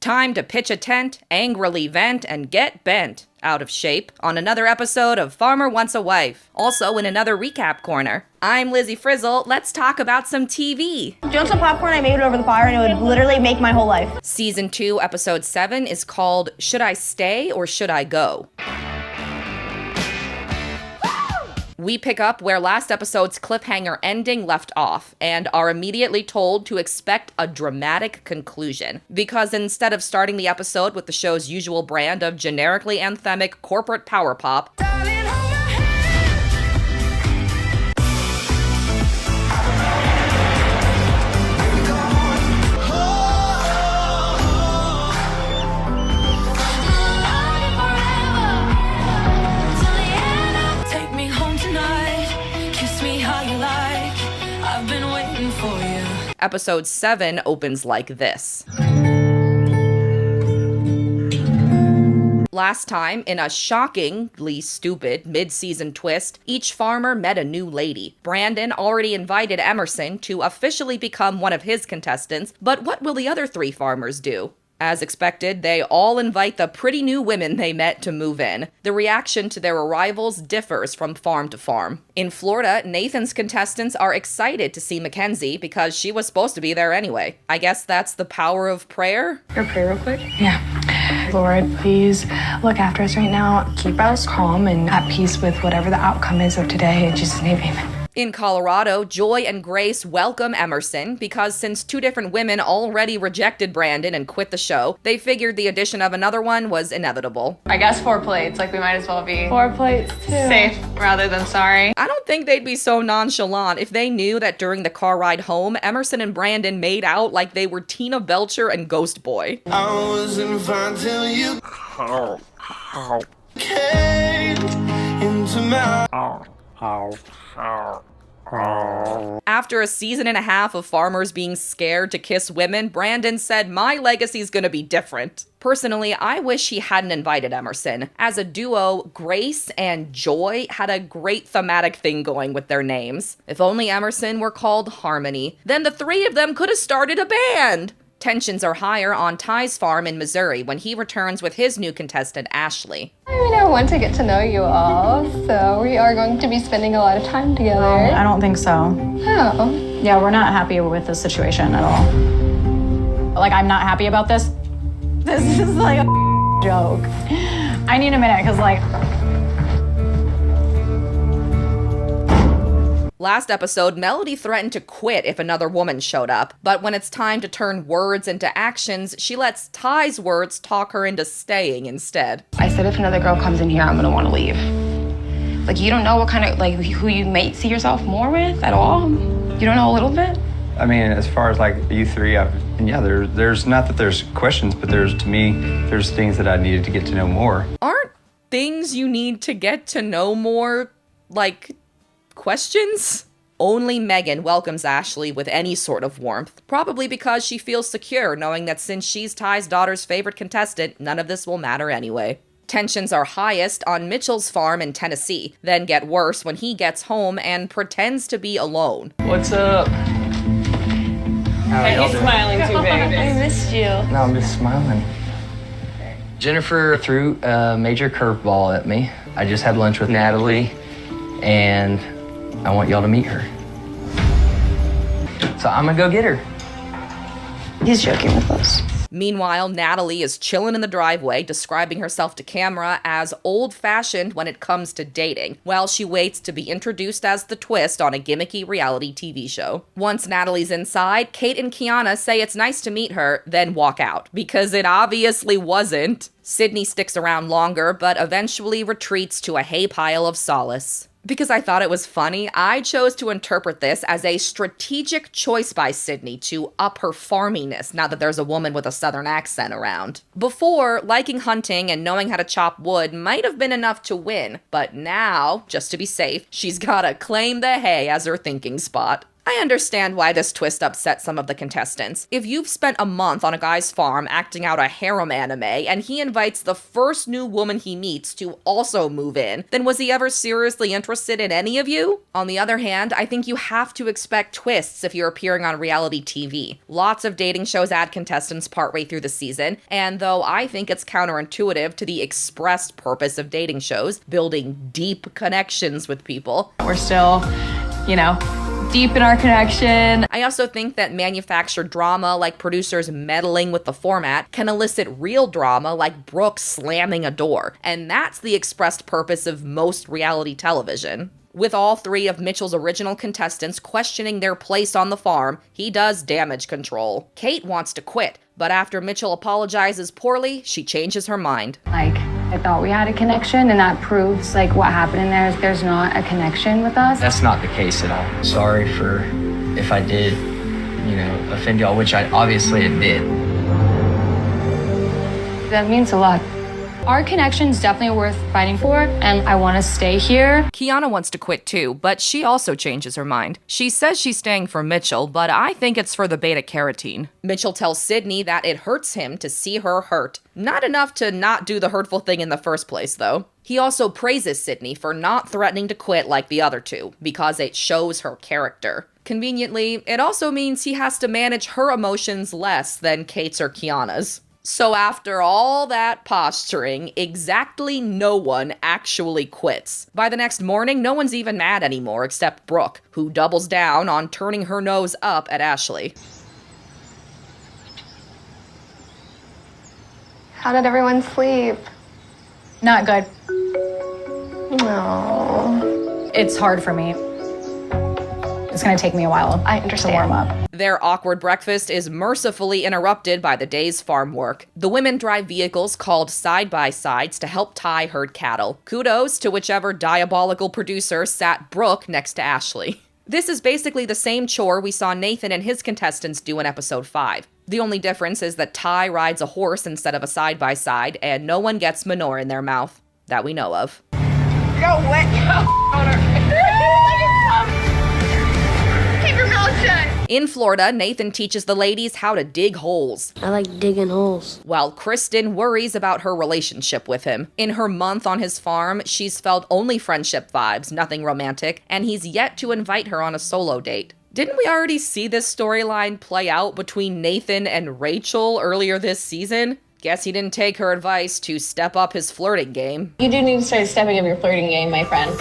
time to pitch a tent, angrily vent, and get bent out of shape on another episode of Farmer Wants a Wife. Also in another recap corner. I'm Lizzie Frizzle. Let's talk about some TV. Do you want some popcorn? I made it over the fire and it would literally make my whole life. Season 2, episode 7 is called Should I Stay or Should I Go? We pick up where last episode's cliffhanger ending left off, and are immediately told to expect a dramatic conclusion. Because instead of starting the episode with the show's usual brand of generically anthemic corporate power pop, episode 7 opens like this. Last time, in a shockingly stupid mid-season twist, each farmer met a new lady. Brandon already invited Emerson to officially become one of his contestants, but what will the other 3 farmers do? As expected, they all invite the pretty new women they met to move in. The reaction to their arrivals differs from farm to farm. In Florida, Nathan's contestants are excited to see Mackenzie because she was supposed to be there anyway. I guess that's the power of prayer? Can I pray real quick? Yeah. Lord, please look after us right now. Keep us calm and at peace with whatever the outcome is of today. In Jesus' name, amen. In Colorado, Joy and Grace welcome Emerson because since 2 different women already rejected Brandon and quit the show, they figured the addition of another one was inevitable. I guess 4 plates, like we might as well be 4 plates too. Safe rather than sorry. I don't think they'd be so nonchalant if they knew that during the car ride home, Emerson and Brandon made out like they were Tina Belcher and Ghost Boy. I wasn't fine till you came into my After a season and a half of farmers being scared to kiss women, Brandon said, "My legacy's gonna be different." Personally, I wish he hadn't invited Emerson. As a duo, Grace and Joy had a great thematic thing going with their names. If only Emerson were called Harmony, then the 3 of them could have started a band. Tensions are higher on Ty's farm in Missouri when he returns with his new contestant, Ashley. I want to get to know you all, so we are going to be spending a lot of time together. I don't think so. Oh. Yeah, we're not happy with the situation at all. Like, I'm not happy about this. This is like a joke. I need a minute, because like... Last episode, Melody threatened to quit if another woman showed up, but when it's time to turn words into actions, she lets Ty's words talk her into staying instead. I said if another girl comes in here, I'm gonna want to leave. Like, you don't know what kind of, like, who you may see yourself more with at all? You don't know a little bit? I mean, as far as like you 3, there's not that there's questions, but to me, there's things that I needed to get to know more. Aren't things you need to get to know more, like, questions? Only Megan welcomes Ashley with any sort of warmth, probably because she feels secure knowing that since she's Ty's daughter's favorite contestant, none of this will matter anyway. Tensions are highest on Mitchell's farm in Tennessee, then get worse when he gets home and pretends to be alone. What's up? He's smiling too big. I missed you. No, I'm just smiling. Jennifer threw a major curveball at me. I just had lunch with Natalie, and I want y'all to meet her. So I'm gonna go get her. He's joking with us. Meanwhile, Natalie is chilling in the driveway, describing herself to camera as old-fashioned when it comes to dating, while she waits to be introduced as the twist on a gimmicky reality TV show. Once Natalie's inside, Kate and Kiana say it's nice to meet her, then walk out, because it obviously wasn't. Sydney sticks around longer, but eventually retreats to a hay pile of solace. Because I thought it was funny, I chose to interpret this as a strategic choice by Sydney to up her farminess now that there's a woman with a southern accent around. Before, liking hunting and knowing how to chop wood might have been enough to win, but now, just to be safe, she's gotta claim the hay as her thinking spot. I understand why this twist upset some of the contestants. If you've spent a month on a guy's farm acting out a harem anime, and he invites the first new woman he meets to also move in, then was he ever seriously interested in any of you? On the other hand, I think you have to expect twists if you're appearing on reality TV. Lots of dating shows add contestants partway through the season, and though I think it's counterintuitive to the expressed purpose of dating shows, building deep connections with people, We're still, deep in our connection. I also think that manufactured drama, like producers meddling with the format, can elicit real drama like Brooke slamming a door, and that's the expressed purpose of most reality television. With all three of Mitchell's original contestants questioning their place on the farm, he does damage control. Kate wants to quit, but after Mitchell apologizes poorly, she changes her mind. I thought we had a connection, and that proves what happened in there is there's not a connection with us. That's not the case at all. Sorry for if I did, offend y'all, which I obviously it did. That means a lot. Our connection's definitely worth fighting for, and I want to stay here. Kiana wants to quit too, but she also changes her mind. She says she's staying for Mitchell, but I think it's for the beta-carotene. Mitchell tells Sydney that it hurts him to see her hurt. Not enough to not do the hurtful thing in the first place, though. He also praises Sydney for not threatening to quit like the other two, because it shows her character. Conveniently, it also means he has to manage her emotions less than Kate's or Kiana's. So after all that posturing, exactly no one actually quits. By the next morning, no one's even mad anymore except Brooke, who doubles down on turning her nose up at Ashley. How did everyone sleep? Not good. No. It's hard for me. It's gonna take me a while I understand. to warm up. Their awkward breakfast is mercifully interrupted by the day's farm work. The women drive vehicles called side-by-sides to help Ty herd cattle. Kudos to whichever diabolical producer sat Brooke next to Ashley. This is basically the same chore we saw Nathan and his contestants do in episode 5. The only difference is that Ty rides a horse instead of a side-by-side, and no one gets manure in their mouth. That we know of. Go wet Keep your mouth shut. In Florida, Nathan teaches the ladies how to dig holes, I like digging holes. while Kristen worries about her relationship with him. In her month on his farm, she's felt only friendship vibes, nothing romantic, and he's yet to invite her on a solo date. Didn't we already see this storyline play out between Nathan and Rachel earlier this season? Guess he didn't take her advice to step up his flirting game. You do need to start stepping up your flirting game, my friend,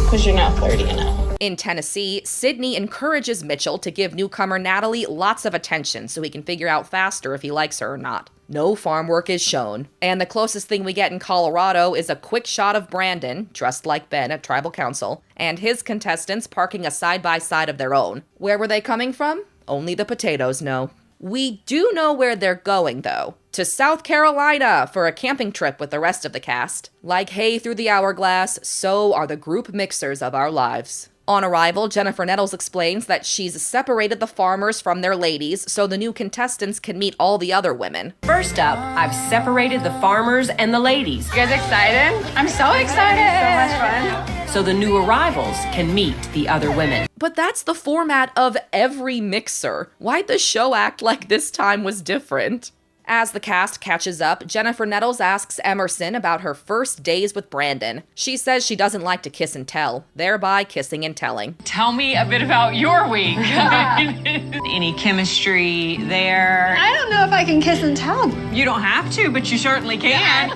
because you're not flirty enough. In Tennessee, Sydney encourages Mitchell to give newcomer Natalie lots of attention so he can figure out faster if he likes her or not. No farm work is shown. And the closest thing we get in Colorado is a quick shot of Brandon, dressed like Ben at Tribal Council, and his contestants parking a side-by-side of their own. Where were they coming from? Only the potatoes know. We do know where they're going, though. To South Carolina for a camping trip with the rest of the cast. Like hay through the hourglass, so are the group mixers of our lives. On arrival, Jennifer Nettles explains that she's separated the farmers from their ladies so the new contestants can meet all the other women. First up, I've separated the farmers and the ladies. You guys excited? I'm so excited. So much fun. So the new arrivals can meet the other women. But that's the format of every mixer. Why'd the show act like this time was different? As the cast catches up, Jennifer Nettles asks Emerson about her first days with Brandon. She says she doesn't like to kiss and tell, thereby kissing and telling. Tell me a bit about your week. Any chemistry there? I don't know if I can kiss and tell. You don't have to, but you certainly can.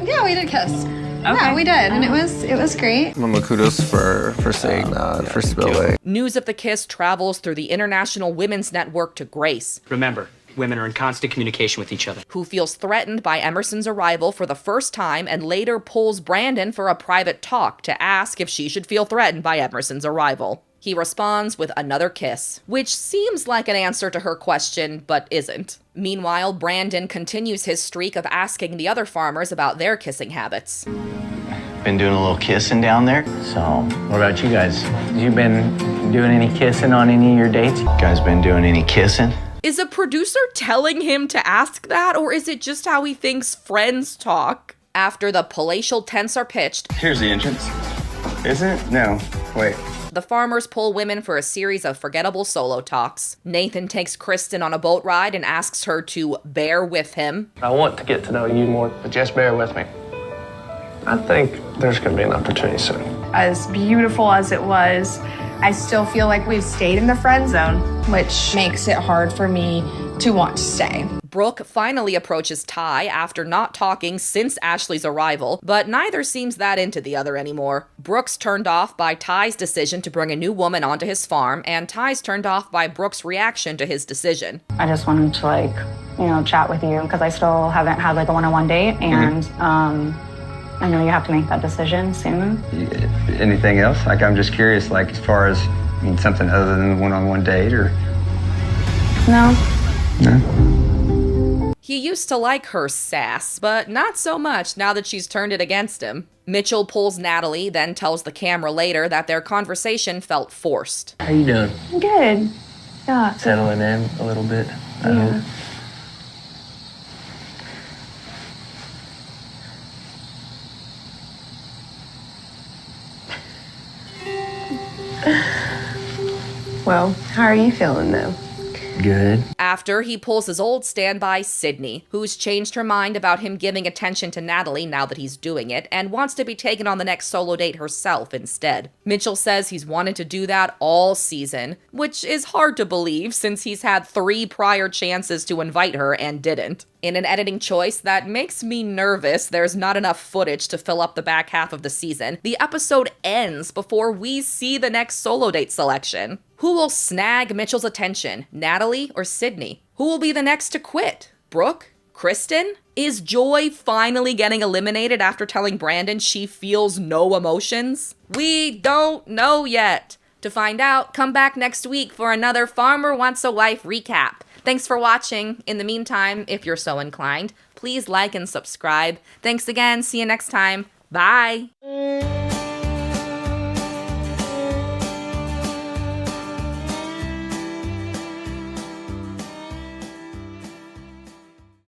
Yeah, we did kiss. Okay. Yeah, we did, and it was great. Mama kudos for saying that, for spillway. News of the kiss travels through the International Women's Network to Grace. Remember, women are in constant communication with each other. Who feels threatened by Emerson's arrival for the first time and later pulls Brandon for a private talk to ask if she should feel threatened by Emerson's arrival. He responds with another kiss, which seems like an answer to her question, but isn't. Meanwhile, Brandon continues his streak of asking the other farmers about their kissing habits. Been doing a little kissing down there. So, What about you guys? You been doing any kissing on any of your dates? guys been doing any kissing? Is a producer telling him to ask that, or is it just how he thinks friends talk? After the palatial tents are pitched, Here's the entrance. Isn't it? No. Wait. the farmers pull women for a series of forgettable solo talks. Nathan takes Kristen on a boat ride and asks her to bear with him. I want to get to know you more, but just bear with me. I think there's going to be an opportunity soon. As beautiful as it was, I still feel like we've stayed in the friend zone, which makes it hard for me to want to stay. Brooke finally approaches Ty after not talking since Ashley's arrival, but neither seems that into the other anymore. Brooke's turned off by Ty's decision to bring a new woman onto his farm, and Ty's turned off by Brooke's reaction to his decision. I just wanted to chat with you because I still haven't had a one-on-one date, and I know you have to make that decision soon. Anything else? I'm just curious, as far as, something other than a one-on-one date, or? No. No? He used to like her sass, but not so much now that she's turned it against him. Mitchell pulls Natalie, then tells the camera later that their conversation felt forced. How you doing? I'm good. Yeah. Settling in a little bit, I hope. Well, how are you feeling though? Good. After, he pulls his old standby, Sydney, who's changed her mind about him giving attention to Natalie now that he's doing it, and wants to be taken on the next solo date herself instead. Mitchell says he's wanted to do that all season, which is hard to believe since he's had 3 prior chances to invite her and didn't. In an editing choice that makes me nervous, there's not enough footage to fill up the back half of the season. The episode ends before we see the next solo date selection. Who will snag Mitchell's attention, Natalie or Sydney? Who will be the next to quit? Brooke? Kristen? Is Joy finally getting eliminated after telling Brandon she feels no emotions? We don't know yet. To find out, come back next week for another Farmer Wants a Wife recap. Thanks for watching. In the meantime, if you're so inclined, please like and subscribe. Thanks again. See you next time. Bye.